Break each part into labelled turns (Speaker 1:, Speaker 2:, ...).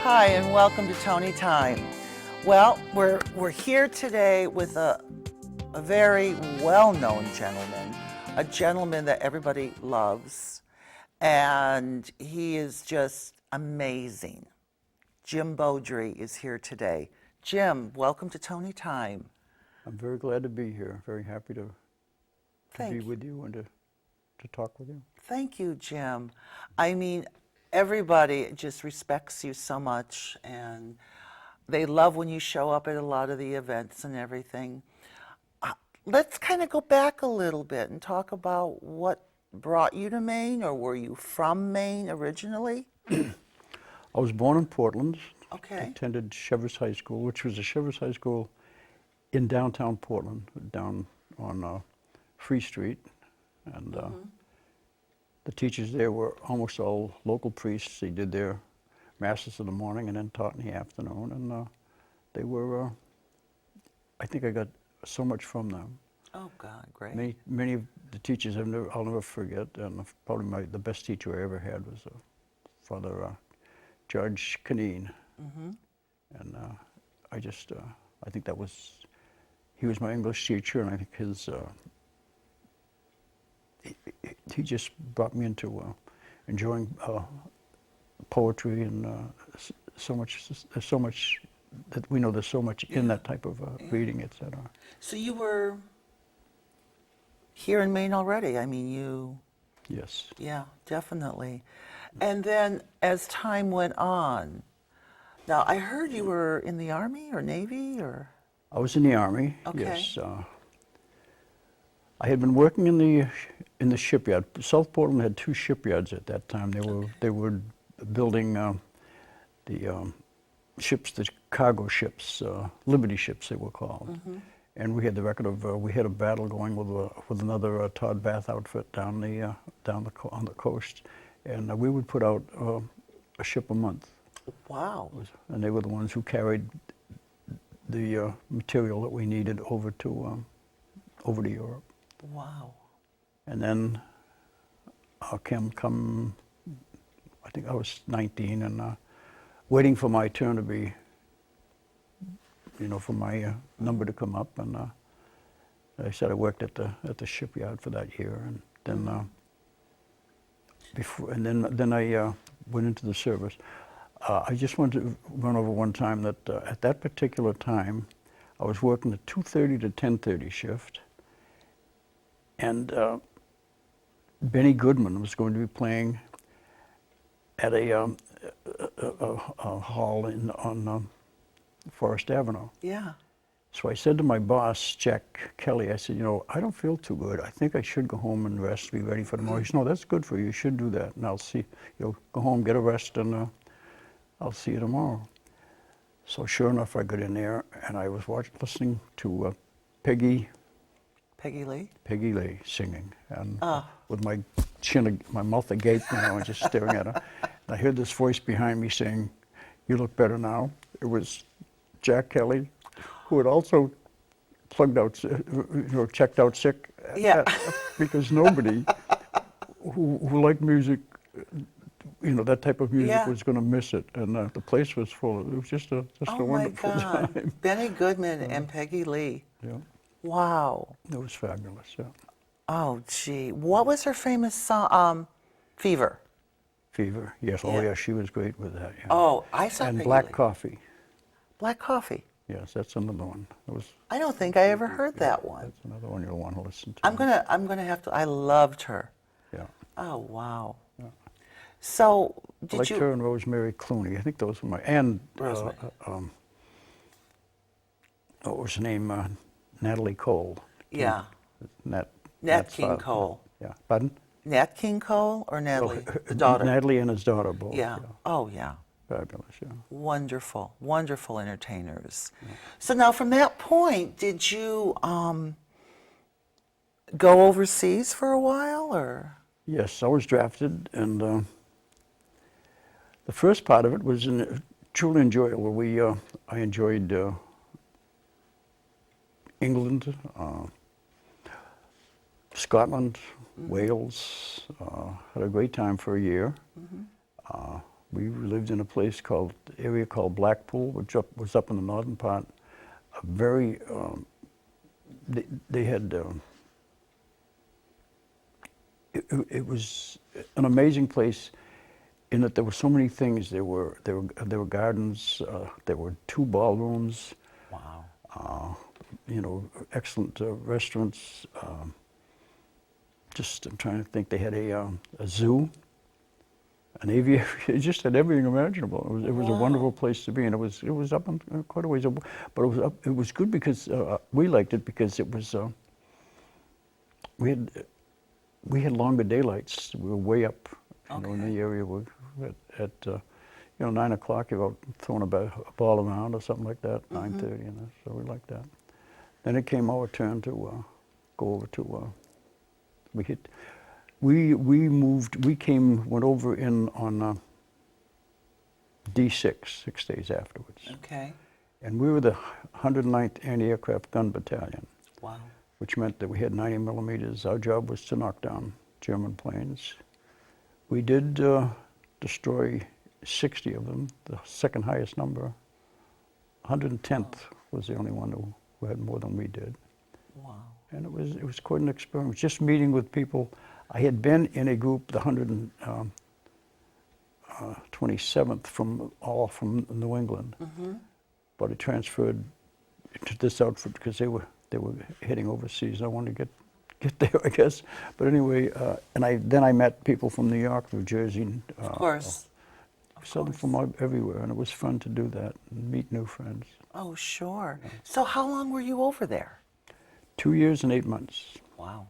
Speaker 1: Hi, and welcome to Toni Time. Well, we're here today with a very well-known gentleman, a gentleman that everybody loves, and he is just amazing. Jim Beaudry is here today. Jim, welcome to Toni Time.
Speaker 2: I'm very glad to be here. Very happy to be with you and to talk with you.
Speaker 1: Thank you, Jim. I mean, everybody just respects you so much, and they love when you show up at a lot of the events and everything. Let's kind of go back a little bit and talk about what brought you to Maine, or were you from Maine originally?
Speaker 2: I was born in Portland.
Speaker 1: Okay.
Speaker 2: Attended Chevers High School, which was a Chevers High School in downtown Portland, down on Free Street. And the teachers there were almost all local priests. They did their masses in the morning and then taught in the afternoon. And they were, I think I got so much from them.
Speaker 1: Oh, God, great.
Speaker 2: Many of the teachers I'll never forget. And probably the best teacher I ever had was Father Judge Canine. And I think he was my English teacher, and I think he just brought me into enjoying poetry and so much that we know there's so much in that type of reading, etc.
Speaker 1: So you were here in Maine already. I mean,
Speaker 2: Yes.
Speaker 1: Yeah, definitely. And then as time went on, now I heard you were in the Army or Navy, or?
Speaker 2: I was in the Army.
Speaker 1: Okay.
Speaker 2: Yes. I had been working in the shipyard. South Portland had two shipyards at that time. They were building the ships, the cargo ships, Liberty ships they were called. And we had the record of we had a battle going with another Todd Bath outfit down on the coast, and we would put out a ship a month.
Speaker 1: Wow.
Speaker 2: And they were the ones who carried the material that we needed over to Europe.
Speaker 1: Wow.
Speaker 2: And then I think I was 19 and waiting for my turn to be, for my number to come up. And I said I worked at the shipyard for that year, and then then I went into the service. I just wanted to run over one time that at that particular time, I was working the 2:30 to 10:30 shift, and Benny Goodman was going to be playing at a hall on Forest Avenue.
Speaker 1: Yeah.
Speaker 2: So I said to my boss, Jack Kelly, I said, I don't feel too good. I think I should go home and rest, be ready for tomorrow. He said, no, that's good for you. You should do that. And I'll see, go home, get a rest, and I'll see you tomorrow. So sure enough, I got in there, and I was listening to Peggy Lee singing, and with my mouth agape, and just staring at her. And I heard this voice behind me saying, "You look better now." It was Jack Kelly, who had also checked out sick.
Speaker 1: Yeah.
Speaker 2: Because nobody who liked music, that type of music was going to miss it, and the place was full. It was just a wonderful time.
Speaker 1: Benny Goodman and Peggy Lee.
Speaker 2: Yeah.
Speaker 1: Wow.
Speaker 2: It was fabulous. Yeah.
Speaker 1: Oh, gee. What was her famous song? Fever.
Speaker 2: Fever. Yes.
Speaker 1: Yeah.
Speaker 2: Oh, yeah. She was great with that. Yeah.
Speaker 1: Oh, I saw
Speaker 2: And
Speaker 1: Peggy
Speaker 2: Black
Speaker 1: Lee.
Speaker 2: Coffee.
Speaker 1: Black Coffee.
Speaker 2: Yes, that's another one.
Speaker 1: I don't think I ever heard that one.
Speaker 2: That's another one you'll want to listen to.
Speaker 1: I'm gonna have to. I loved her.
Speaker 2: Yeah.
Speaker 1: Oh, wow. Yeah. So
Speaker 2: I liked her and Rosemary Clooney. I think those were
Speaker 1: Rosemary.
Speaker 2: What was her name? Natalie Cole.
Speaker 1: Yeah.
Speaker 2: Nat
Speaker 1: King Cole.
Speaker 2: Yeah. Pardon?
Speaker 1: Nat King Cole or Natalie, the daughter?
Speaker 2: Natalie and his daughter both.
Speaker 1: Yeah. Oh, yeah.
Speaker 2: Fabulous, yeah.
Speaker 1: Wonderful, wonderful entertainers. Yeah. So now from that point, did you go overseas for a while, or?
Speaker 2: Yes, I was drafted, and the first part of it was truly enjoyable. I enjoyed England, Scotland, Wales. Had a great time for a year. We lived in a place called, area called Blackpool, which was up in the northern part. A very, they had, it was an amazing place in that there were so many things. There were gardens, there were 2 ballrooms.
Speaker 1: Wow.
Speaker 2: You know, excellent restaurants. Just, I'm trying to think, they had a zoo, an aviary. It just had everything imaginable. It was a wonderful place to be, and it was up in quite a ways up, but it was good because we liked it because it was we had longer daylights. We were way up, you know, in the area. At you know, 9 o'clock, you're out throwing a ball around or something like that. 9:30, you know. So we liked that. Then it came our turn to go over to. We went over in on D6 6 days afterwards.
Speaker 1: Okay.
Speaker 2: And we were the 109th Anti-Aircraft Gun Battalion.
Speaker 1: Wow.
Speaker 2: Which meant that we had 90 millimeters. Our job was to knock down German planes. We did destroy 60 of them, the second highest number. 110th was the only one who had more than we did.
Speaker 1: Wow.
Speaker 2: And it was quite an experience, just meeting with people. I had been in a group, the 127th, from New England, but I transferred to this outfit because they were heading overseas. I wanted to get there, I guess. But anyway, and then I met people from New York, New Jersey,
Speaker 1: Of course.
Speaker 2: Southern from everywhere, and it was fun to do that and meet new friends.
Speaker 1: Oh, sure. So how long were you over there?
Speaker 2: 2 years and 8 months.
Speaker 1: Wow.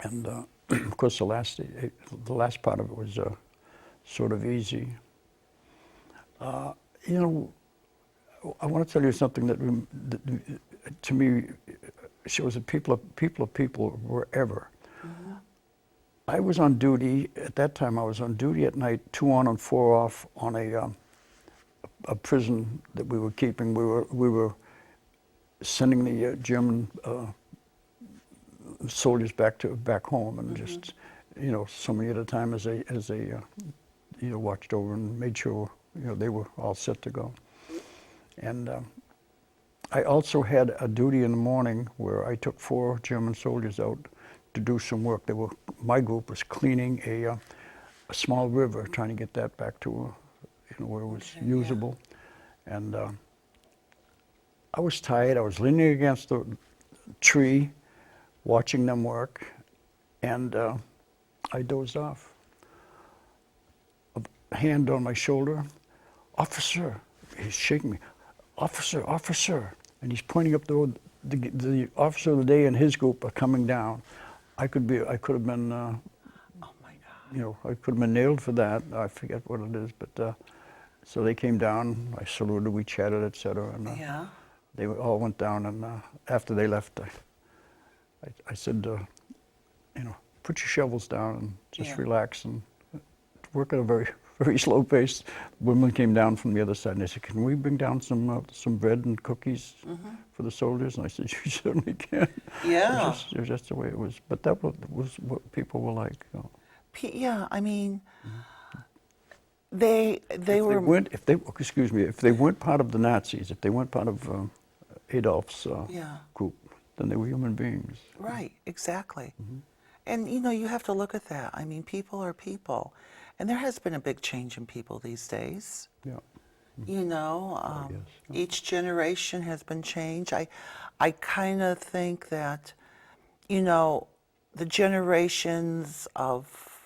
Speaker 2: And of course, the last part of it was sort of easy. You know, I want to tell you something that to me shows that people are people wherever. I was on duty at that time. I was on duty at night, 2 on and 4 off, on a prison that we were keeping. We were sending the German soldiers back home, and just, you know, so many at a time as they you know, watched over and made sure, you know, they were all set to go. And I also had a duty in the morning where I took 4 German soldiers out to do some work. My group was cleaning a small river, trying to get that back to you know, where it was usable. And I was tired. I was leaning against the tree, watching them work, and I dozed off. A hand on my shoulder. "Officer," he's shaking me. "Officer, officer," and he's pointing up the road. The officer of the day and his group are coming down. I could have been,
Speaker 1: Oh my God.
Speaker 2: you know, I could have been nailed for that. I forget what it is, but so they came down. I saluted. We chatted, etc. And they all went down. And after they left, I said, you know, put your shovels down and just relax and work at a very, very slow pace. Women came down from the other side and they said, "Can we bring down some bread and cookies for the soldiers?" And I said, "You certainly can."
Speaker 1: Yeah.
Speaker 2: It was just the way it was. But that was what people were like. You know.
Speaker 1: Yeah, I mean, they were.
Speaker 2: If they weren't part of the Nazis, if they weren't part of Adolf's group, then they were human beings.
Speaker 1: Right, exactly. And you know, you have to look at that. I mean, people are people. And there has been a big change in people these days.
Speaker 2: Yeah.
Speaker 1: You know,
Speaker 2: yes.
Speaker 1: each generation has been changed. I kind of think that, you know, the generations of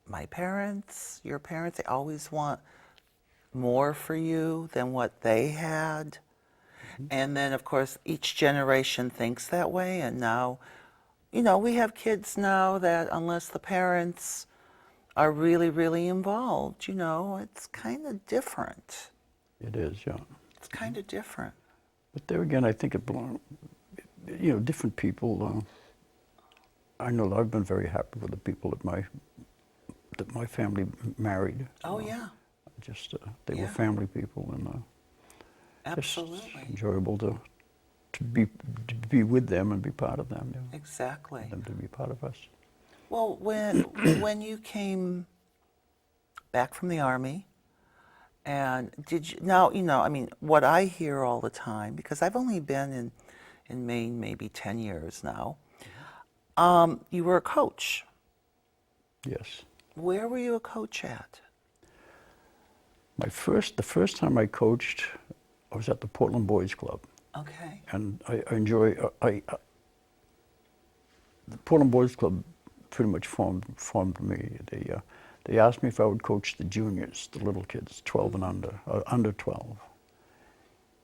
Speaker 1: my parents, your parents, they always want more for you than what they had. And then, of course, each generation thinks that way. And now, you know, we have kids now that unless the parents are really, really involved, you know, it's kind of different.
Speaker 2: It is, yeah.
Speaker 1: It's kind of different.
Speaker 2: But there again, I think it belongs, you know, different people. I know that I've been very happy with the people that my family married.
Speaker 1: Oh, yeah.
Speaker 2: Just, they were family people, and
Speaker 1: Absolutely.
Speaker 2: just enjoyable to be with them and be part of them. You know,
Speaker 1: Exactly.
Speaker 2: them to be part of us.
Speaker 1: Well, when you came back from the Army, And did you, now, I mean, what I hear all the time, because I've only been in Maine maybe 10 years now, you were a coach.
Speaker 2: Yes.
Speaker 1: Where were you a coach at?
Speaker 2: The first time I coached, I was at the Portland Boys Club,
Speaker 1: Okay.
Speaker 2: and I enjoy. The Portland Boys Club pretty much formed me. They asked me if I would coach the juniors, the little kids, 12 and under 12,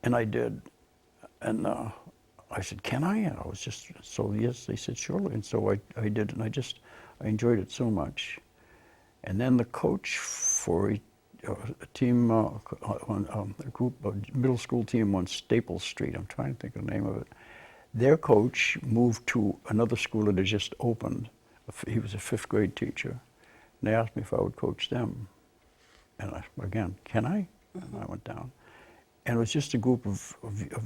Speaker 2: and I did. And I said, "Can I?" And I was just so yes. They said, "Surely," and so I did, and I enjoyed it so much. And then the coach for a team, a group, a middle school team on Staples Street. I'm trying to think of the name of it. Their coach moved to another school that had just opened. He was a fifth grade teacher. And they asked me if I would coach them. And again, can I? And I went down. And it was just a group of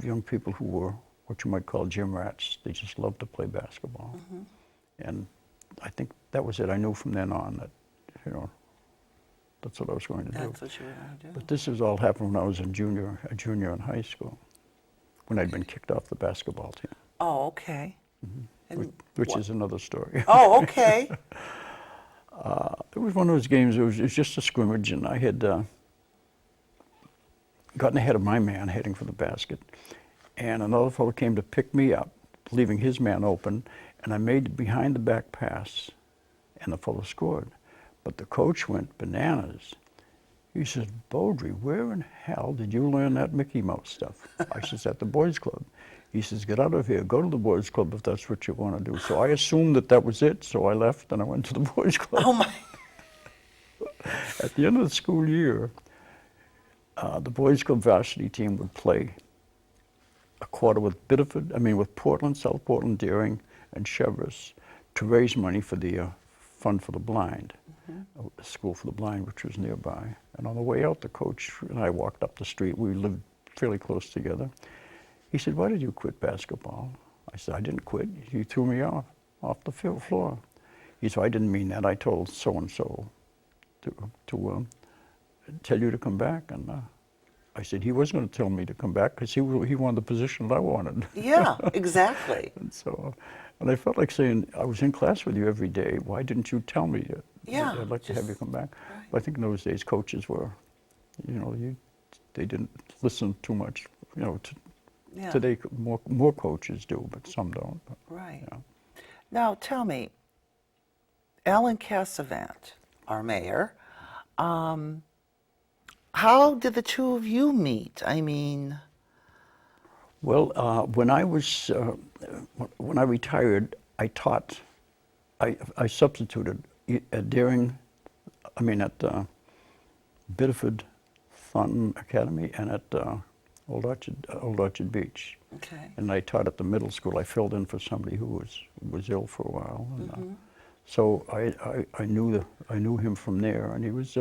Speaker 2: young people who were what you might call gym rats. They just loved to play basketball. And I think that was it. I knew from then on that, that's what I was going to do.
Speaker 1: That's what you were going to do.
Speaker 2: But this was all happened when I was a junior in high school, when I'd been kicked off the basketball team.
Speaker 1: Oh, okay. And
Speaker 2: Which is another story.
Speaker 1: Oh, okay.
Speaker 2: It was one of those games, it was just a scrimmage, and I had gotten ahead of my man heading for the basket, and another fellow came to pick me up, leaving his man open, and I made the behind the back pass, and the fellow scored. But the coach went bananas. He says, "Beaudry, where in hell did you learn that Mickey Mouse stuff?" I says, "At the boys' club." He says, "Get out of here, go to the boys' club if that's what you want to do." So I assumed that was it, so I left and I went to the boys' club.
Speaker 1: Oh, my.
Speaker 2: At the end of the school year, the boys' club varsity team would play a quarter with with Portland, South Portland, Deering, and Cheverus to raise money for the Fund for the Blind, a school for the blind, which was nearby. And on the way out, the coach and I walked up the street. We lived fairly close together. He said, "Why did you quit basketball?" I said, "I didn't quit. You threw me off the floor." He said, "I didn't mean that. I told so-and-so to tell you to come back." And I said, "He was going to tell me to come back because he wanted the position that I wanted."
Speaker 1: Yeah, exactly.
Speaker 2: And so, and I felt like saying, "I was in class with you every day. Why didn't you tell me that
Speaker 1: Yeah,
Speaker 2: I'd like to have you come back?"
Speaker 1: right.
Speaker 2: But I think in those days, coaches were, they didn't listen too much.
Speaker 1: Yeah.
Speaker 2: Today, more coaches do, but some don't.
Speaker 1: Right.
Speaker 2: Yeah.
Speaker 1: Now, tell me, Alan Cassavant, our mayor, how did the two of you meet? I mean,
Speaker 2: Well, when I retired, I taught. I substituted at Biddeford Thornton Academy and at Old Orchard Beach.
Speaker 1: okay.
Speaker 2: And I taught at the middle school. I filled in for somebody who was ill for a while, and so I knew him from there, and he was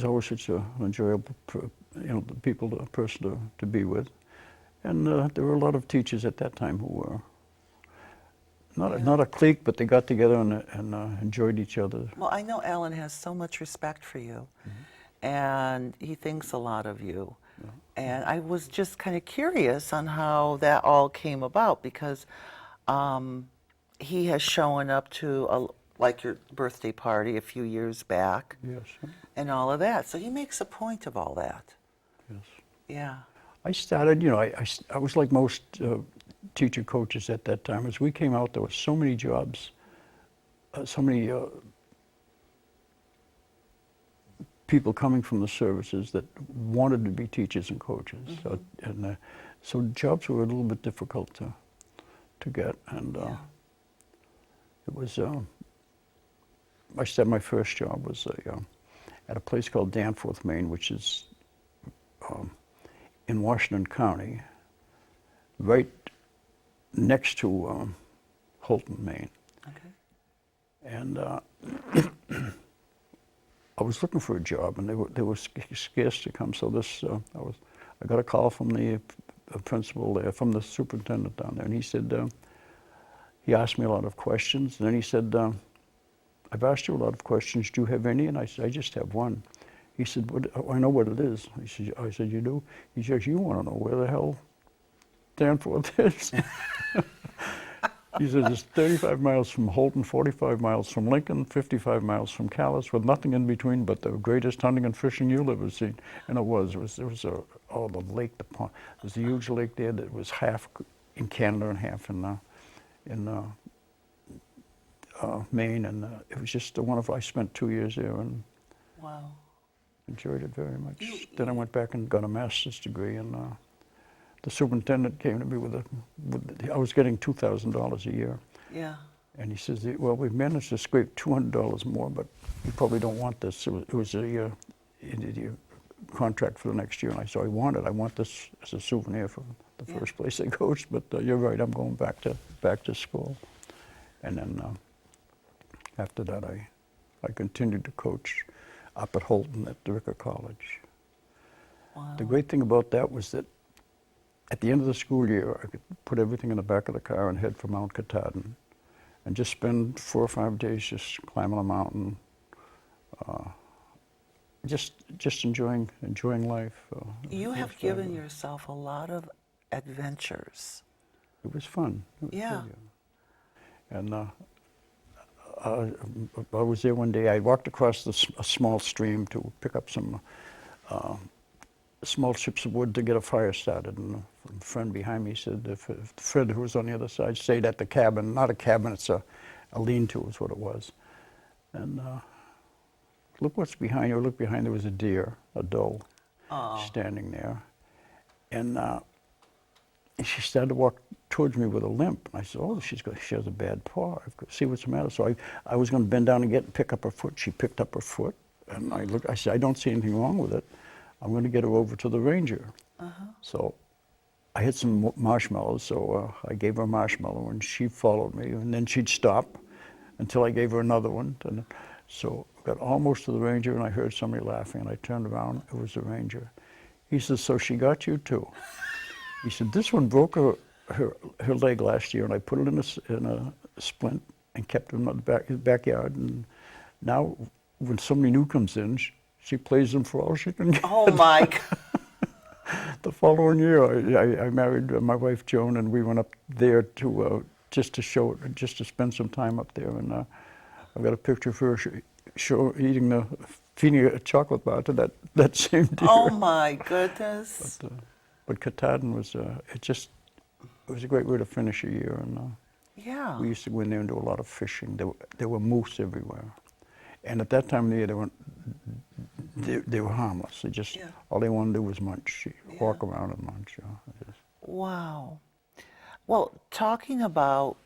Speaker 2: always such an enjoyable person to be with, and there were a lot of teachers at that time who were not a clique, but they got together and enjoyed each other.
Speaker 1: Well, I know Alan has so much respect for you, and he thinks a lot of you. And I was just kind of curious on how that all came about, because he has shown up to like your birthday party a few years back,
Speaker 2: Yes,
Speaker 1: and all of that. So he makes a point of all that.
Speaker 2: yes.
Speaker 1: Yeah.
Speaker 2: I started, I was like most teacher coaches at that time. As we came out, there were so many jobs, so many people coming from the services that wanted to be teachers and coaches. So jobs were a little bit difficult to get. And it was, I said my first job was at a place called Danforth, Maine, which is in Washington County, right next to Holton, Maine.
Speaker 1: Okay.
Speaker 2: And I was looking for a job, and they were scarce to come. So I got a call from the principal there, from the superintendent down there, and he said, he asked me a lot of questions, and then he said, "I've asked you a lot of questions. Do you have any?" And I said, "I just have one." He said, oh, I know what it is. I said, you do? He says, you want to know where the hell Danforth is? He says, it's 35 miles from Holton, 45 miles from Lincoln, 55 miles from Calais, with nothing in between but the greatest hunting and fishing you'll ever see. And it was. There was the lake, the pond. There's a huge lake there that was half in Canada and half in Maine. And it was just wonderful. I spent 2 years there and
Speaker 1: Wow.
Speaker 2: enjoyed it very much. Then I went back and got a master's degree, and the superintendent came to me I was getting $2,000 a year.
Speaker 1: Yeah.
Speaker 2: And he says, well, we've managed to scrape $200 more, but you probably don't want this. It was a contract for the next year. And I said, I want this as a souvenir for the first place it goes. But you're right, I'm going back to school. And then after that, I continued to coach up at Holton at the Ricker College.
Speaker 1: Wow.
Speaker 2: The great thing about that was that at the end of the school year, I could put everything in the back of the car and head for Mount Katahdin and just spend 4 or 5 days just climbing a mountain, just enjoying life.
Speaker 1: You have given yourself a lot of adventures.
Speaker 2: It was fun. It was
Speaker 1: Yeah.
Speaker 2: good, yeah. And I was there one day. I walked across a small stream to pick up some small chips of wood to get a fire started. And a friend behind me said, if Fred, who was on the other side, stayed at the cabin. Not a cabin, it's a lean-to is what it was. And look what's behind you. Look behind, there was a deer, a doe, standing there. And she started to walk towards me with a limp. And I said, oh, she has a bad paw. I've got to see what's the matter. So I was going to bend down and pick up her foot. She picked up her foot. And I said, I don't see anything wrong with it. I'm going to get her over to the ranger. So I had some marshmallows, so I gave her a marshmallow, and she followed me. And then she'd stop until I gave her another one. And so I got almost to the ranger, and I heard somebody laughing, and I turned around. It was the ranger. He said, so she got you too? He said, this one broke her leg last year, and I put it in a splint and kept it in the backyard. And now when somebody new comes in, she plays them for all she can get.
Speaker 1: Oh my God.
Speaker 2: The following year, I married my wife Joan, and we went up there to just to spend some time up there. And I've got a picture of her feeding a chocolate bar to that same deer.
Speaker 1: Oh my goodness.
Speaker 2: But Katahdin was it was a great way to finish a year. And
Speaker 1: Yeah.
Speaker 2: we used to go in there and do a lot of fishing. There were moose everywhere, and at that time of the year they were harmless. All they wanted to do was munch, walk around and munch.
Speaker 1: Wow. Well, talking about,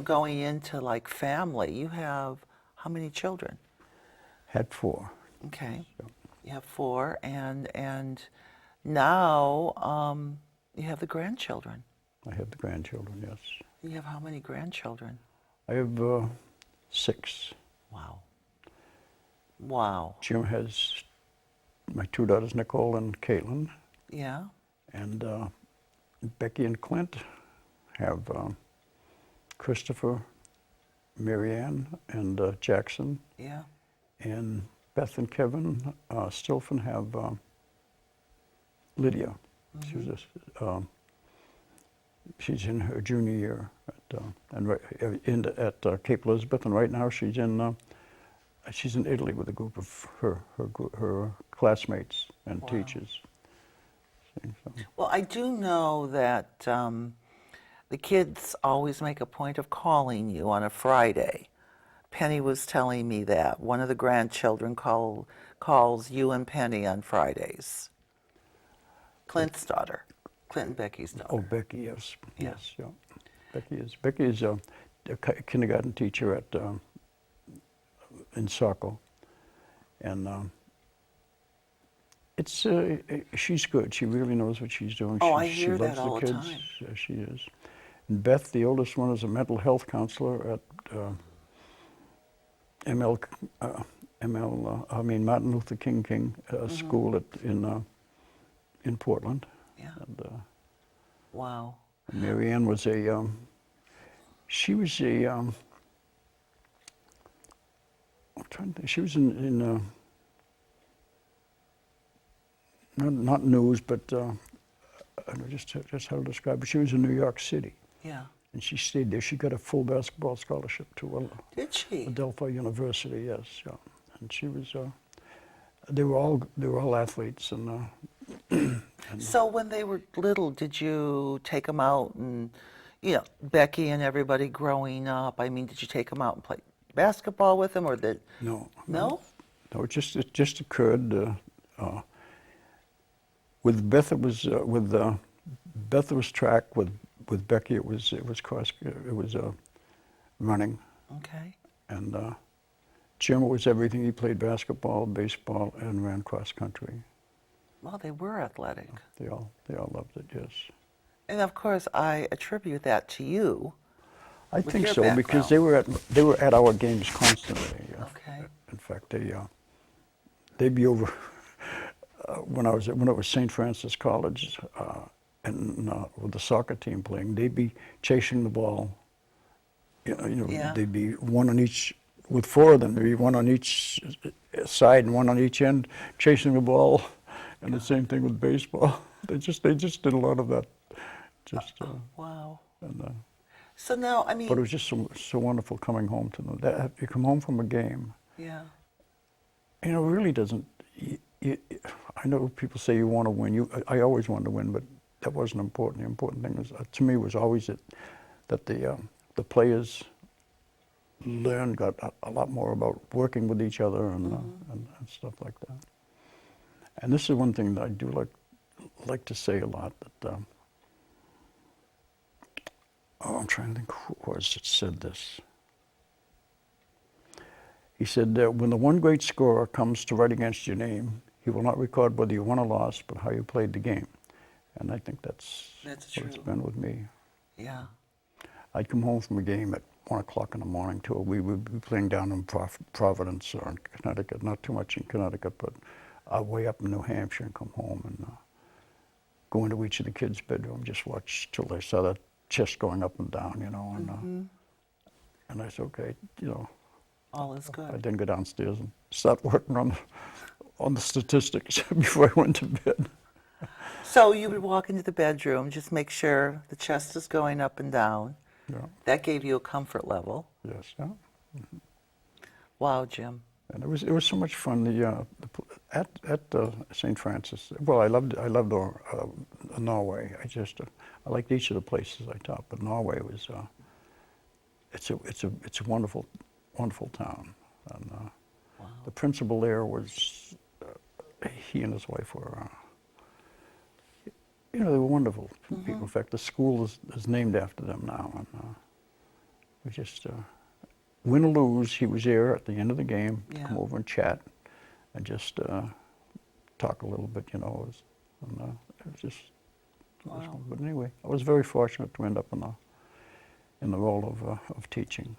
Speaker 1: going into like family, you have how many children?
Speaker 2: Had 4.
Speaker 1: Okay. You have 4, and now you have the grandchildren.
Speaker 2: I have the grandchildren, yes.
Speaker 1: You have how many grandchildren?
Speaker 2: I have 6.
Speaker 1: Wow. Wow.
Speaker 2: Jim has my 2 daughters, Nicole and Caitlin.
Speaker 1: Yeah.
Speaker 2: And Becky and Clint have Christopher, Marianne, and Jackson.
Speaker 1: Yeah.
Speaker 2: And Beth and Kevin Stilfen have Lydia. She's in her junior year at Cape Elizabeth, and right now she's in Italy with a group of her classmates and teachers. So.
Speaker 1: Well, I do know that the kids always make a point of calling you on a Friday. Penny was telling me that. One of the grandchildren calls you and Penny on Fridays. Clint's daughter. Clint and Becky's daughter.
Speaker 2: Oh, Becky, yes.
Speaker 1: Yeah.
Speaker 2: Yes, yeah. Becky is a kindergarten teacher in Saco. And she's good. She really knows what she's doing.
Speaker 1: Oh,
Speaker 2: she,
Speaker 1: I hear that
Speaker 2: loves
Speaker 1: all
Speaker 2: the
Speaker 1: the
Speaker 2: kids.
Speaker 1: time.
Speaker 2: She is. And Beth, the oldest one, is a mental health counselor at Martin Luther King school in Portland.
Speaker 1: Yeah.
Speaker 2: And,
Speaker 1: Wow.
Speaker 2: Marianne was she was I'm trying to think, she was in not news, but I don't know just how to describe it. She was in New York City,
Speaker 1: Yeah.
Speaker 2: and she stayed there. She got a full basketball scholarship to
Speaker 1: Did she?
Speaker 2: Adelphi University. Yes, yeah. And she was. They were all athletes, and
Speaker 1: So when they were little, did you take them out and, Becky and everybody growing up? I mean, did you take them out and play basketball with them, or did?
Speaker 2: no,
Speaker 1: No?
Speaker 2: no. It just occurred. With Beth, it was Beth was track. With Becky, it was cross. It was running,
Speaker 1: Okay.
Speaker 2: and Jim was everything. He played basketball, baseball, and ran cross country.
Speaker 1: Well, they were athletic.
Speaker 2: They all loved it. Yes,
Speaker 1: And of course, I attribute that to you.
Speaker 2: I
Speaker 1: With
Speaker 2: think
Speaker 1: your
Speaker 2: so because
Speaker 1: background.
Speaker 2: they were at our games constantly.
Speaker 1: Okay.
Speaker 2: In fact, they'd be over when it was St. Francis College, and with the soccer team playing. They'd be chasing the ball.
Speaker 1: Yeah.
Speaker 2: They'd be one on each. With four of them, there'd be one on each side and one on each end, chasing the ball. And the same thing with baseball. They just did a lot of that.
Speaker 1: Wow.
Speaker 2: And,
Speaker 1: So now, I
Speaker 2: but it
Speaker 1: mean,
Speaker 2: was just so wonderful coming home to them. That you come home from a game,
Speaker 1: yeah.
Speaker 2: it really doesn't. I know people say you want to win. I always wanted to win, but that wasn't important. The important thing was, to me, was always that the players got a lot more about working with each other and stuff like that. And this is one thing that I do like to say a lot. That I'm trying to think who it was that said this. He said that when the one great scorer comes to write against your name, he will not record whether you won or lost, but how you played the game. And I think that's what
Speaker 1: true.
Speaker 2: it's been with me.
Speaker 1: Yeah.
Speaker 2: I'd come home from a game at 1 o'clock in the morning too. We would be playing down in Providence or in Connecticut, not too much in Connecticut, but way up in New Hampshire, and come home and go into each of the kids' bedroom, just watch till they saw that chest going up and down, and I said, okay,
Speaker 1: All is
Speaker 2: I
Speaker 1: good.
Speaker 2: then go downstairs and start working on the statistics before I went to bed.
Speaker 1: So you would walk into the bedroom, just make sure the chest is going up and down.
Speaker 2: Yeah.
Speaker 1: That gave you a comfort level.
Speaker 2: Yes. Yeah.
Speaker 1: Wow, Jim.
Speaker 2: And it was so much fun. At St. Francis. Well, I loved Norway. I liked each of the places I taught, but Norway was it's a wonderful town. And
Speaker 1: Wow.
Speaker 2: the principal there was he and his wife were they were wonderful people. In fact, the school is named after them now, and we just. Win or lose, he was there at the end of the game to
Speaker 1: Yeah.
Speaker 2: come over and chat and just talk a little bit, and it was just. It was
Speaker 1: Wow.
Speaker 2: fun. But anyway, I was very fortunate to end up in the role of teaching.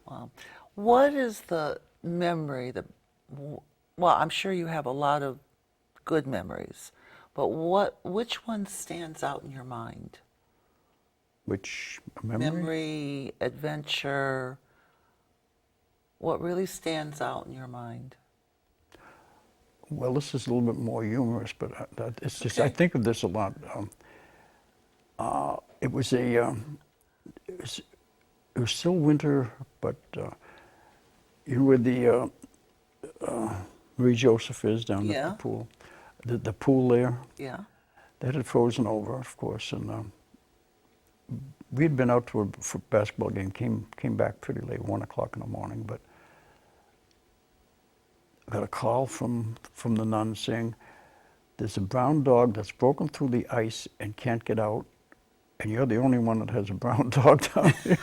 Speaker 1: Wow. What is the memory that, well, I'm sure you have a lot of good memories, but which one stands out in your mind?
Speaker 2: Which memory?
Speaker 1: Adventure, what really stands out in your mind?
Speaker 2: Well, this is a little bit more humorous, but it's just I
Speaker 1: Okay.
Speaker 2: think of this a lot. It was still winter, but where the Marie Joseph is down at
Speaker 1: Yeah.
Speaker 2: the pool, the pool there,
Speaker 1: Yeah.
Speaker 2: that had frozen over, of course, and we'd been out to a basketball game, came back pretty late, 1 o'clock in the morning, but I got a call from the nun saying, there's a brown dog that's broken through the ice and can't get out, and you're the only one that has a brown dog down here.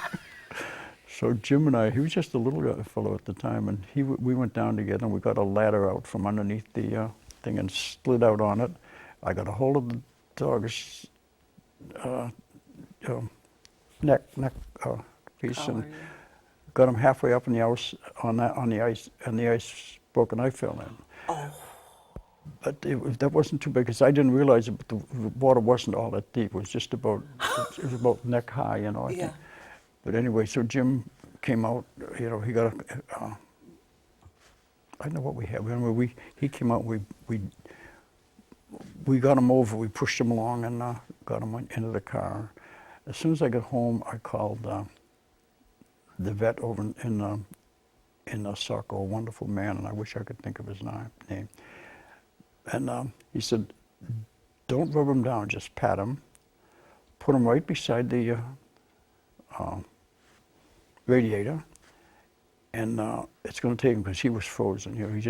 Speaker 2: So Jim and he was just a little fellow at the time, and we went down together, and we got a ladder out from underneath the thing and slid out on it. I got a hold of the dog's neck piece
Speaker 1: Collar,
Speaker 2: and
Speaker 1: yeah.
Speaker 2: got him halfway up in the ice on the ice, and the ice broke and I fell in.
Speaker 1: Oh.
Speaker 2: But that wasn't too big because I didn't realize it. But the water wasn't all that deep. It was just about it was about neck high, I
Speaker 1: Yeah.
Speaker 2: think. But anyway, so Jim came out. He got I don't know what we had. He came out. We we got him over. We pushed him along and got him into the car. As soon as I got home, I called the vet over in Saco, a wonderful man, and I wish I could think of his name. And he said, "Don't rub him down, just pat him. Put him right beside the radiator, and it's going to take him," because he was frozen. You know, he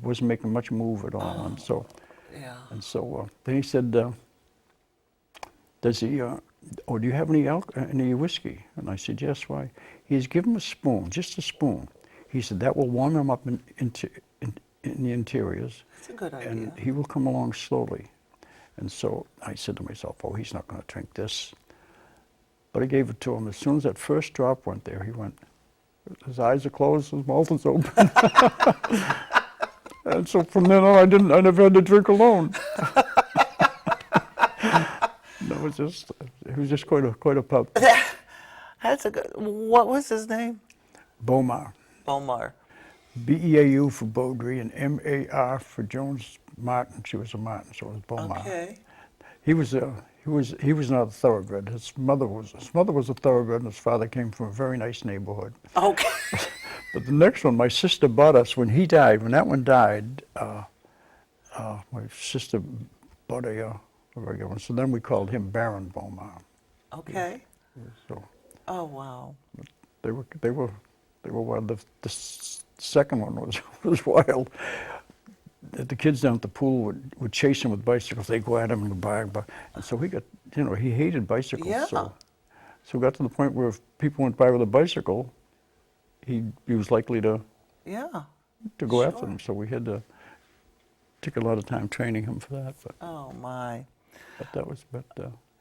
Speaker 2: wasn't making much move at all, and so
Speaker 1: Yeah.
Speaker 2: then he said, "Does he? Oh, do you have any whiskey?" And I said, "Yes." Why? He's given him a spoon, just a spoon. He said that will warm him up in the interiors.
Speaker 1: That's a good idea.
Speaker 2: And he will come along slowly. And so I said to myself, "Oh, he's not going to drink this." But I gave it to him. As soon as that first drop went there, he went, his eyes are closed, his mouth is open. And so from then on, I never had to drink alone. No, he was just quite a pup.
Speaker 1: That's a good. What was his name?
Speaker 2: Bomar.
Speaker 1: Omar.
Speaker 2: B-E-A-U for Beaudry and M-A-R for Jones Martin. She was a Martin, so it was Bomar.
Speaker 1: Okay.
Speaker 2: He was not a thoroughbred. His mother was a thoroughbred, and his father came from a very nice neighborhood.
Speaker 1: Okay.
Speaker 2: But the next one, my sister bought us when he died. When that one died, my sister bought a regular one. So then we called him Baron Bomar.
Speaker 1: Okay.
Speaker 2: So
Speaker 1: Oh wow.
Speaker 2: they were wild. The second one was wild. The kids down at the pool would chase him with bicycles. They'd go at him and go by. And so he got, he hated bicycles.
Speaker 1: Yeah.
Speaker 2: So it got to the point where if people went by with a bicycle, he was likely to go after them. So we had to took a lot of time training him for that. But
Speaker 1: Oh my.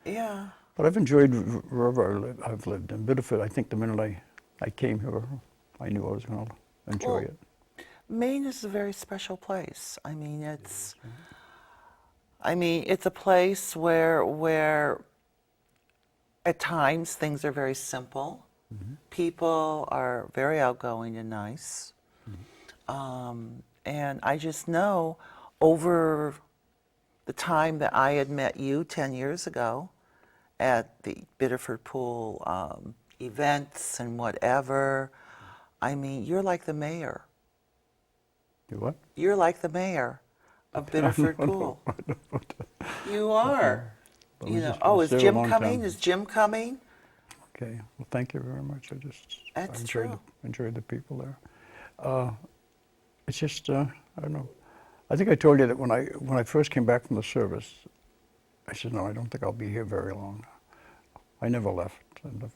Speaker 1: Yeah.
Speaker 2: But I've enjoyed wherever I've lived. In Biddeford, I think the minute I came here, I knew I was going to enjoy it.
Speaker 1: Maine is a very special place. I mean, it's a place where at times things are very simple.
Speaker 2: Mm-hmm.
Speaker 1: People are very outgoing and nice. And I just know over the time that I had met you 10 years ago at the Biddeford Pool events and whatever, I mean, you're like the mayor.
Speaker 2: You what?
Speaker 1: You're like the mayor of Biddeford Pool. You are.
Speaker 2: But
Speaker 1: Is Jim coming? Is Jim coming?
Speaker 2: Okay. Well, thank you very much.
Speaker 1: That's
Speaker 2: enjoyed the people there. It's just I don't know. I think I told you that when I first came back from the service, I said, "No, I don't think I'll be here very long." I never left. And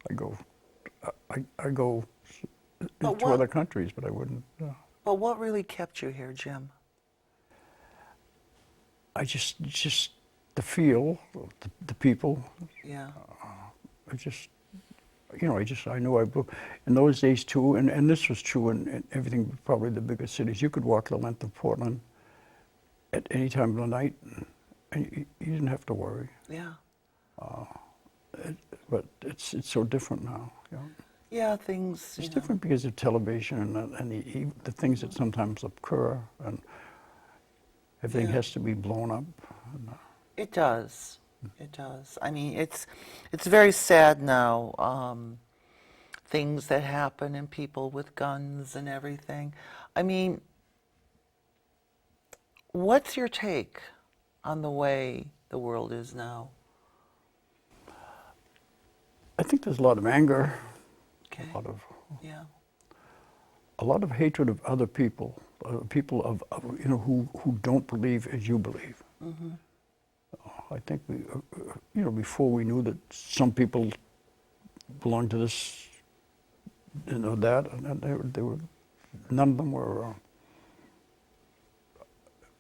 Speaker 2: I go to other countries, but I wouldn't.
Speaker 1: But what really kept you here, Jim?
Speaker 2: I just the feel, the people.
Speaker 1: Yeah.
Speaker 2: I knew in those days too, and this was true in everything, probably the bigger cities. You could walk the length of Portland at any time of the night, and you didn't have to worry.
Speaker 1: Yeah.
Speaker 2: But it's so different now.
Speaker 1: Yeah, things.
Speaker 2: It's different because of television and the things that sometimes occur, and everything has to be blown up.
Speaker 1: It does. It does. I mean, it's very sad now, things that happen and people with guns and everything. I mean, what's your take on the way the world is now?
Speaker 2: I think there's a lot of anger,
Speaker 1: Okay.
Speaker 2: a lot of hatred of other people, people who don't believe as you believe.
Speaker 1: Mm-hmm.
Speaker 2: I think before we knew that some people belonged to this, that, and they were, none of them were.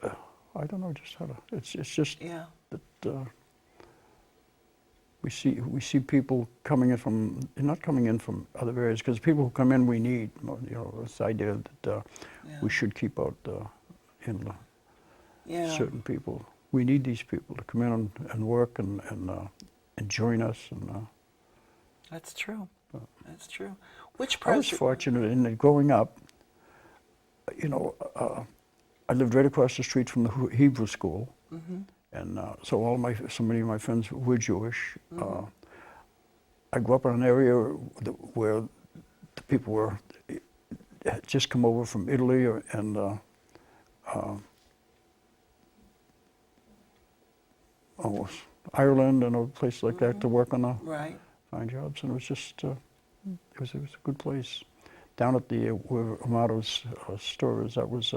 Speaker 2: I don't know just how to. It's just that we see people coming in from, not coming in from other areas, because people who come in we need. This idea that we should keep out certain people. We need these people to come in and work and join us. And
Speaker 1: That's true. That's true. Which
Speaker 2: I was fortunate in that growing up. I lived right across the street from the Hebrew school, and so so many of my friends were Jewish. I grew up in an area where the people had just come over from Italy and Ireland and other places like that to work on
Speaker 1: Right.
Speaker 2: find jobs, and it was just it was a good place. Down at the where Amato's store is, that was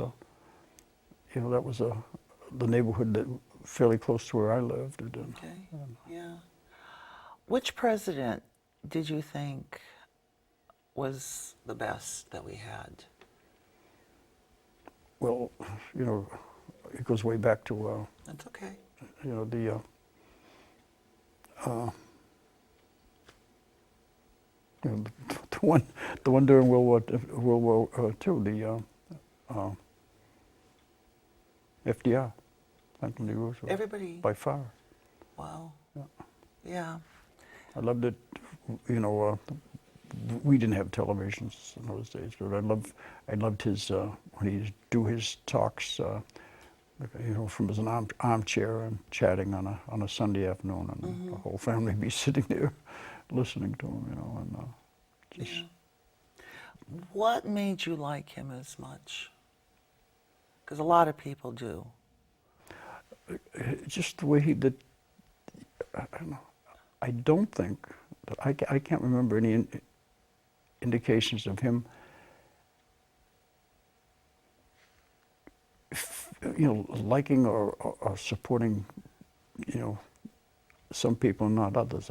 Speaker 2: that was the neighborhood that fairly close to where I lived.
Speaker 1: Okay. Yeah. Which president did you think was the best that we had?
Speaker 2: Well, it goes way back to
Speaker 1: That's okay.
Speaker 2: the the one during World War II, the FDR, Franklin D. Roosevelt.
Speaker 1: Everybody.
Speaker 2: By far.
Speaker 1: Wow. Yeah.
Speaker 2: I loved it. We didn't have televisions in those days, but I loved his when he'd do his talks, from his armchair and chatting on a Sunday afternoon, and the whole family be sitting there listening to him, and just.
Speaker 1: Yeah. What made you like him as much? Because a lot of people do.
Speaker 2: Just the way I don't know. I don't think that I can't remember any indications of him, liking or supporting, some people and not others.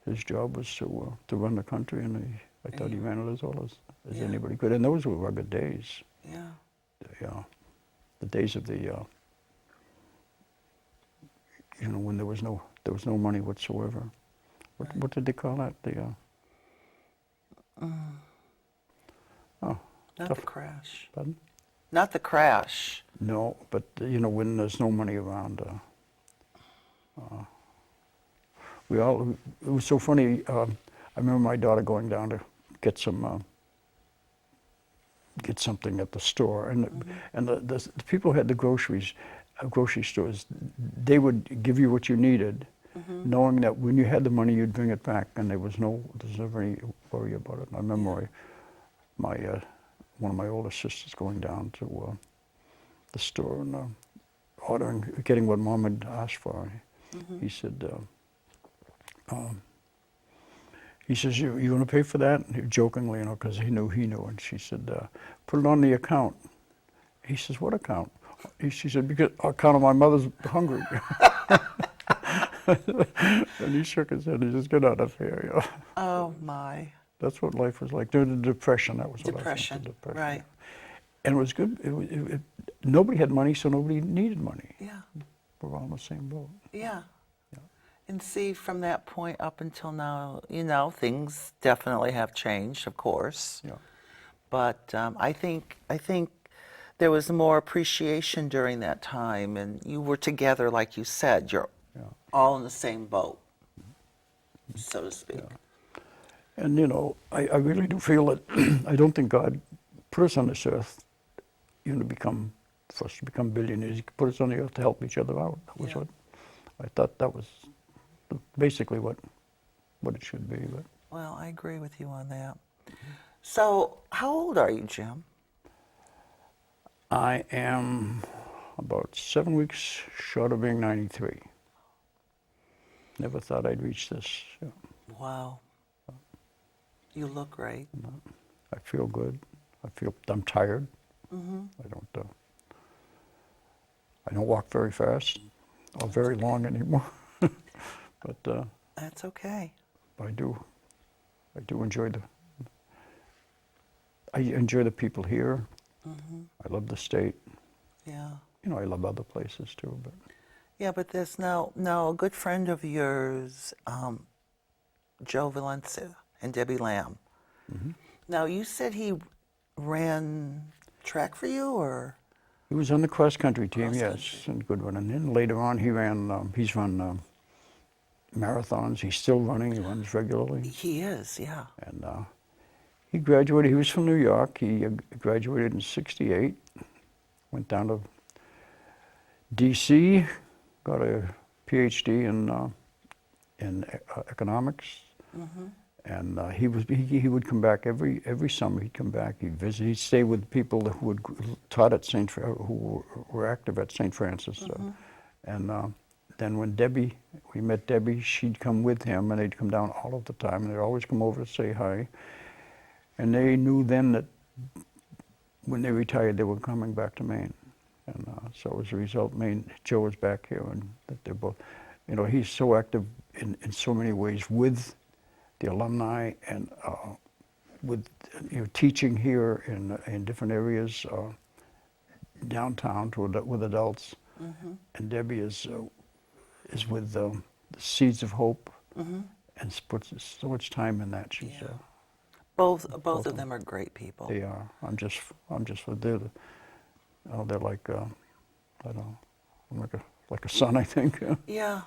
Speaker 2: His job was to run the country, and I thought he ran it as well as anybody could. And those were rugged days.
Speaker 1: Yeah.
Speaker 2: The days of when there was no money whatsoever. What did they call that?
Speaker 1: Not the crash.
Speaker 2: Pardon?
Speaker 1: Not the crash.
Speaker 2: No, but when there's no money around, it was so funny. I remember my daughter going down to get something at the store, and the people who had the grocery stores, they would give you what you needed, knowing that when you had the money, you'd bring it back, and there's never any worry about it. I remember one of my older sisters going down to the store and getting what Mom had asked for. He said, you going to pay for that? And jokingly, because he knew. And she said, put it on the account. He says, what account? She said, because account of my mother's hungry. And he shook his head. He says, get out of here.
Speaker 1: Oh, my.
Speaker 2: That's what life was like. During the Depression, that was what
Speaker 1: Depression,
Speaker 2: I think. Depression,
Speaker 1: right.
Speaker 2: And it was good. Nobody had money, so nobody needed money.
Speaker 1: Yeah.
Speaker 2: We're all in the same boat.
Speaker 1: Yeah. And see, from that point up until now, things definitely have changed, of course.
Speaker 2: Yeah.
Speaker 1: But I think there was more appreciation during that time, and you were together, like you said. You're all in the same boat, so to speak.
Speaker 2: Yeah. And I really do feel that I don't think God put us on this earth, for us to become billionaires. He put us on the earth to help each other out. That was what I thought. That was basically what it should be. But
Speaker 1: Well, I agree with you on that. So, how old are you, Jim?
Speaker 2: I am about 7 weeks short of being 93. Never thought I'd reach this. Yeah.
Speaker 1: Wow. You look great.
Speaker 2: I feel good. I'm tired. I don't walk very fast or very long anymore. But
Speaker 1: That's okay.
Speaker 2: I do enjoy the people here. I love the state.
Speaker 1: Yeah.
Speaker 2: I love other places too, but
Speaker 1: Yeah, but there's now a good friend of yours, Joe Valencia and Debbie Lamb. Now, you said he ran track for you, or?
Speaker 2: he was on the cross-country team, yes, and good one. And then later on, he's run marathons. He's still running. He runs regularly.
Speaker 1: He is, yeah.
Speaker 2: And he graduated. He was from New York. He graduated in '68, went down to D.C., got a PhD in economics, and he would come back every summer. He'd come back. He'd visit. He'd stay with people who had taught at who were active at St. Francis, and then when we met Debbie, she'd come with him, and they'd come down all of the time, and they'd always come over to say hi. And they knew then that when they retired, they were coming back to Maine. And so as a result, Joe is back here, and that they're both, he's so active in so many ways with the alumni and with teaching here in different areas downtown with adults. And Debbie is with the Seeds of Hope, and puts so much time in that. She's
Speaker 1: both of them are great people.
Speaker 2: They are. I'm just they're like I don't know, I'm like a son, I think.
Speaker 1: Yeah.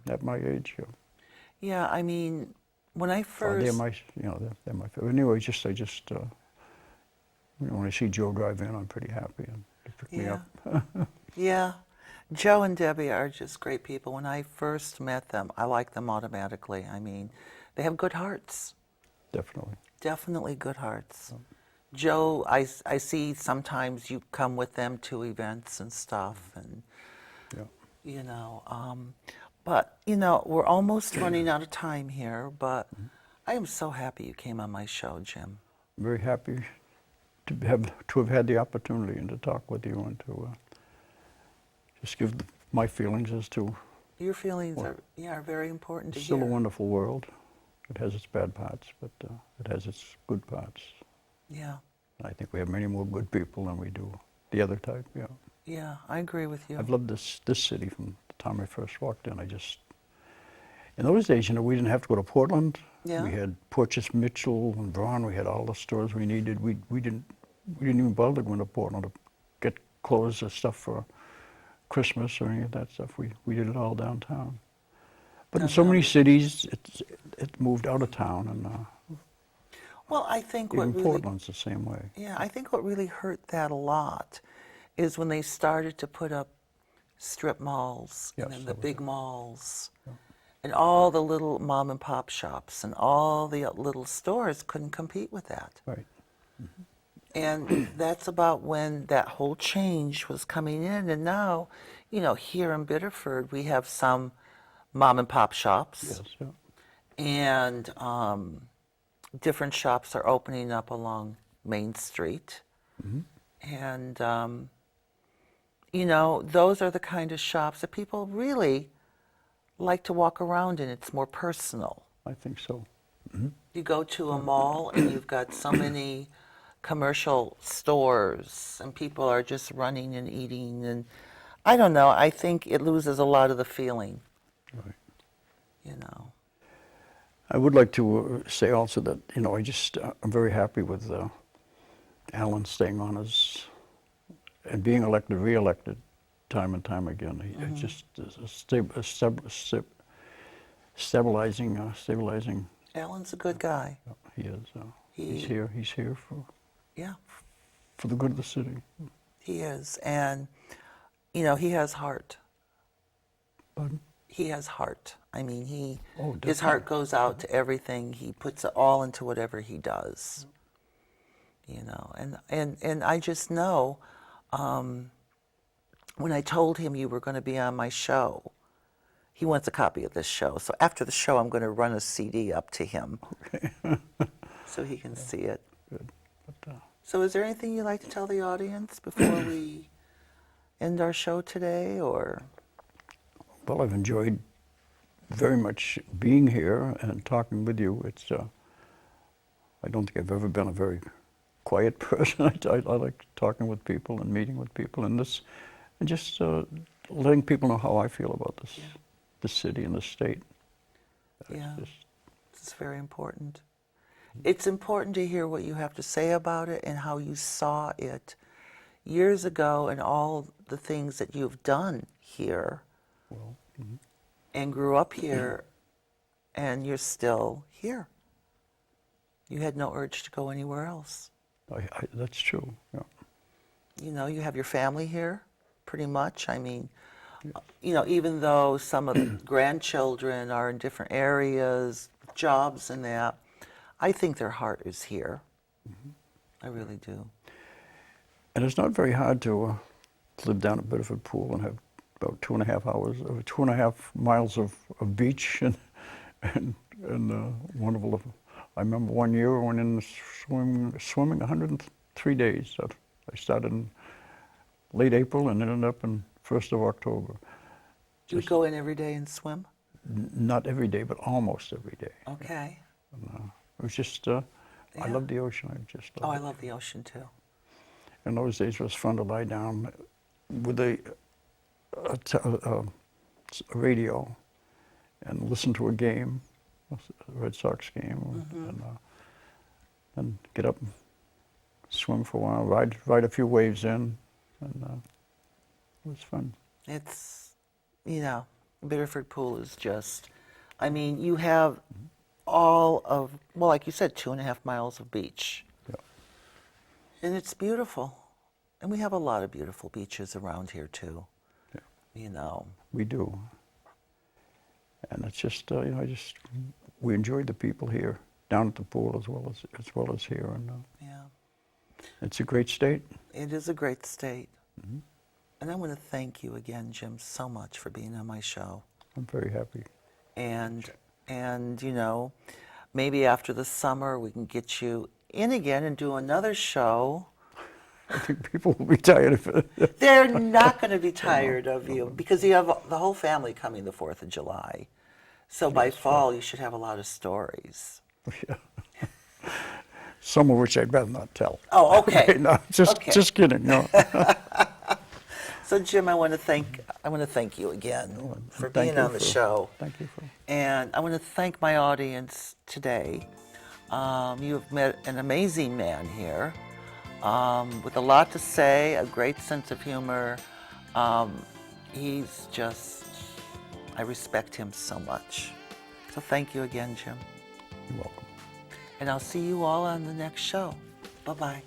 Speaker 2: At my age.
Speaker 1: Yeah, I mean, when I first.
Speaker 2: They're my favorite. Anyway, I just when I see Joe drive in, I'm pretty happy, and they pick me up.
Speaker 1: Yeah. Joe and Debbie are just great people. When I first met them, I liked them automatically. I mean, they have good hearts.
Speaker 2: Definitely.
Speaker 1: Definitely good hearts. Joe, I see sometimes you come with them to events and stuff, and but we're almost running out of time here. But I am so happy you came on my show, Jim.
Speaker 2: I'm very happy to have had the opportunity and to talk with you and to just give my feelings as to.
Speaker 1: Your feelings are very important to hear.
Speaker 2: It's still a wonderful world. It has its bad parts, but it has its good parts.
Speaker 1: Yeah.
Speaker 2: I think we have many more good people than we do the other type. Yeah.
Speaker 1: Yeah, I agree with you.
Speaker 2: I've loved this city from the time I first walked in. In those days, we didn't have to go to Portland.
Speaker 1: Yeah.
Speaker 2: We had Porches Mitchell and Braun. We had all the stores we needed. We didn't even bother going to Portland to get clothes or stuff for Christmas or any of that stuff. We did it all downtown. But in so many cities, it moved out of town, and
Speaker 1: well, I think
Speaker 2: even Portland's the same way.
Speaker 1: Yeah, I think what really hurt that a lot is when they started to put up strip malls and then the big malls, and all the little mom and pop shops and all the little stores couldn't compete with that.
Speaker 2: Right.
Speaker 1: And that's about when that whole change was coming in. And now, here in Biddeford, we have some mom and pop shops.
Speaker 2: Yes. Yeah.
Speaker 1: And different shops are opening up along Main Street. And, those are the kind of shops that people really like to walk around in. It's more personal.
Speaker 2: I think so.
Speaker 1: You go to a mall and you've got so many commercial stores and people are just running and eating, and I don't know, I think it loses a lot of the feeling.
Speaker 2: Right. I would like to say also that, I'm very happy with Alan staying on and being re-elected time and time again. He just stabilizing.
Speaker 1: Alan's a good guy.
Speaker 2: He is. He's here for the good of the city.
Speaker 1: He is, and he has heart.
Speaker 2: Pardon?
Speaker 1: He has heart. I mean, his
Speaker 2: definitely.
Speaker 1: heart goes out to everything. He puts it all into whatever he does. And I just know, when I told him you were going to be on my show, he wants a copy of this show. So after the show, I'm going to run a CD up to him, so he can see it.
Speaker 2: Good. But,
Speaker 1: so is there anything you'd like to tell the audience before we end our show today, or?
Speaker 2: Well, I've enjoyed very much being here and talking with you. I don't think I've ever been a very quiet person. I like talking with people and meeting with people and just letting people know how I feel about this city and this state.
Speaker 1: Yeah, it's very important. It's important to hear what you have to say about it and how you saw it years ago and all the things that you've done here.
Speaker 2: Well,
Speaker 1: and grew up here, and you're still here. You had no urge to go anywhere else.
Speaker 2: that's true. Yeah.
Speaker 1: you know, you have your family here, pretty much. I mean, you know, even though some of the grandchildren are in different areas, jobs and that, I think their heart is here. I really do.
Speaker 2: And it's not very hard to live down at Bedford Pool and have about 2.5 miles of beach and wonderful. I remember one year I went in swimming 103 days. I started in late April and ended up in 1st of October.
Speaker 1: Do you go in every day and swim?
Speaker 2: Not every day, but almost every day.
Speaker 1: Okay.
Speaker 2: It was just,
Speaker 1: Yeah.
Speaker 2: I love the ocean. I just
Speaker 1: Oh,
Speaker 2: love
Speaker 1: I
Speaker 2: it.
Speaker 1: love the ocean too.
Speaker 2: In those days, it was fun to lie down with a radio and listen to a game, a Red Sox game, and get up and swim for a while, ride a few waves in, and it was fun.
Speaker 1: It's, you know, Biddeford Pool is just, I mean, you have all of, well, like you said, 2.5 miles of beach.
Speaker 2: Yeah.
Speaker 1: And it's beautiful. And we have a lot of beautiful beaches around here too.
Speaker 2: Yeah.
Speaker 1: You know.
Speaker 2: We do. And it's just, you know, we enjoyed the people here, down at the pool as well as here. And
Speaker 1: Yeah.
Speaker 2: it's a great state.
Speaker 1: It is a great state. And I want to thank you again, Jim, so much for being on my show.
Speaker 2: I'm very happy.
Speaker 1: And you know, maybe after the summer we can get you in again and do another show.
Speaker 2: I think people will be tired of it.
Speaker 1: They're not going to be tired of you because you have the whole family coming the 4th of July. So by fall, you should have a lot of stories.
Speaker 2: Yeah. Some of which I'd rather not tell.
Speaker 1: Oh, okay.
Speaker 2: No, just kidding. No.
Speaker 1: So Jim, I want to thank you again for being on the show.
Speaker 2: Thank you for.
Speaker 1: And I want to thank my audience today. You have met an amazing man here with a lot to say, a great sense of humor. He's just, I respect him so much. So thank you again, Jim.
Speaker 2: You're welcome.
Speaker 1: And I'll see you all on the next show. Bye-bye.